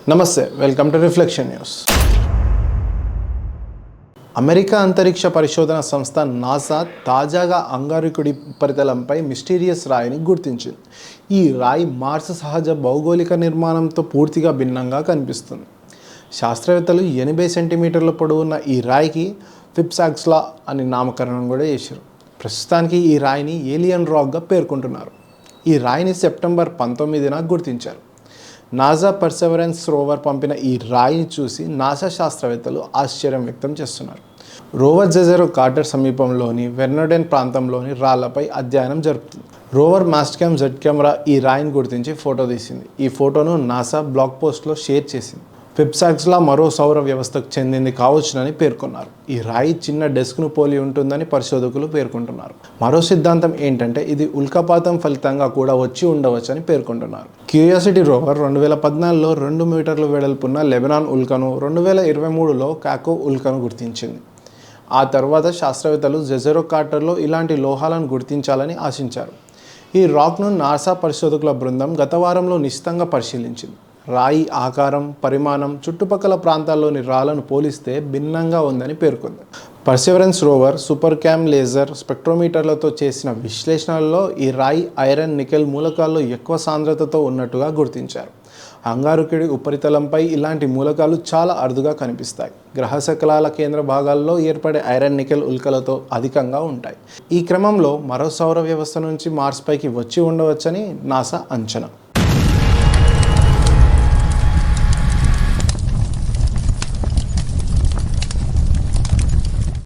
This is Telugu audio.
నమస్తే, welcome to reflection news. America అంతరిక్ష పరిశోధన సంస్థ నాసా తాజాగా అంగారకుడి ఉపరితలంపై మిస్టీరియస్ రాయిని గుర్తించింది. ఈ రాయి మార్స్ సహజ భౌగోళిక నిర్మాణంతో పూర్తిగా భిన్నంగా కనిపిస్తుంది. శాస్త్రవేత్తలు 80 సెంటీమీటర్ల పొడవు ఉన్న ఈ రాయికి ఫిప్సాక్స్లా అని నామకరణం కూడా చేశారు. ప్రస్తుతానికి ఈ రాయిని ఏలియన్ రాక్గా పేర్కొంటున్నారు. ఈ రాయిని సెప్టెంబర్ 19న గుర్తించారు. నాసా పర్సెవరెన్స్ రోవర్ పంపిన ఈ రాయిని చూసి నాసా శాస్త్రవేత్తలు ఆశ్చర్యం వ్యక్తం చేస్తున్నారు. రోవర్ జెజెరో కార్టర్ సమీపంలోని వెర్నడెన్ ప్రాంతంలోని రాళ్లపై అధ్యయనం జరుపుతుంది. రోవర్ మాస్ట్కామ్ జెడ్ కెమెరా ఈ రాయిని గుర్తించి ఫోటో తీసింది. ఈ ఫోటోను నాసా బ్లాగ్ పోస్ట్లో షేర్ చేసింది. ఫిప్సాక్స్లా మరో సౌర వ్యవస్థకు చెందింది కావచ్చునని పేర్కొన్నారు. ఈ రాయి చిన్న డెస్క్ను పోలి ఉంటుందని పరిశోధకులు పేర్కొంటున్నారు. మరో సిద్ధాంతం ఏంటంటే ఇది ఉల్కాపాతం ఫలితంగా కూడా వచ్చి ఉండవచ్చని పేర్కొంటున్నారు. క్యూరియాసిటీ రోవర్ 2014లో 2 మీటర్ల వెడల్పున్న లెబనాన్ ఉల్కను, 2023లో కాకో ఉల్కను గుర్తించింది. ఆ తర్వాత శాస్త్రవేత్తలు జెజెరో కార్టర్లో ఇలాంటి లోహాలను గుర్తించాలని ఆశించారు. ఈ రాక్ను నాసా పరిశోధకుల బృందం గత వారంలో నిశితంగా పరిశీలించింది. రాయి ఆకారం, పరిమాణం చుట్టుపక్కల ప్రాంతాల్లోని రాళ్లను పోలిస్తే భిన్నంగా ఉందని పేర్కొంది. Perseverance rover super cam laser స్పెక్ట్రోమీటర్లతో చేసిన విశ్లేషణల్లో ఈ రాయి ఐరన్, నికెల్ మూలకాల్లో ఎక్కువ సాంద్రతతో ఉన్నట్టుగా గుర్తించారు. అంగారకుడి ఉపరితలంపై ఇలాంటి మూలకాలు చాలా అరుదుగా కనిపిస్తాయి. గ్రహ శకలాల కేంద్ర భాగాల్లో ఏర్పడే ఐరన్, నికెల్ ఉల్కలతో అధికంగా ఉంటాయి. ఈ క్రమంలో మరో సౌర వ్యవస్థ నుంచి మార్స్ పైకి వచ్చి ఉండవచ్చని నాసా అంచనా.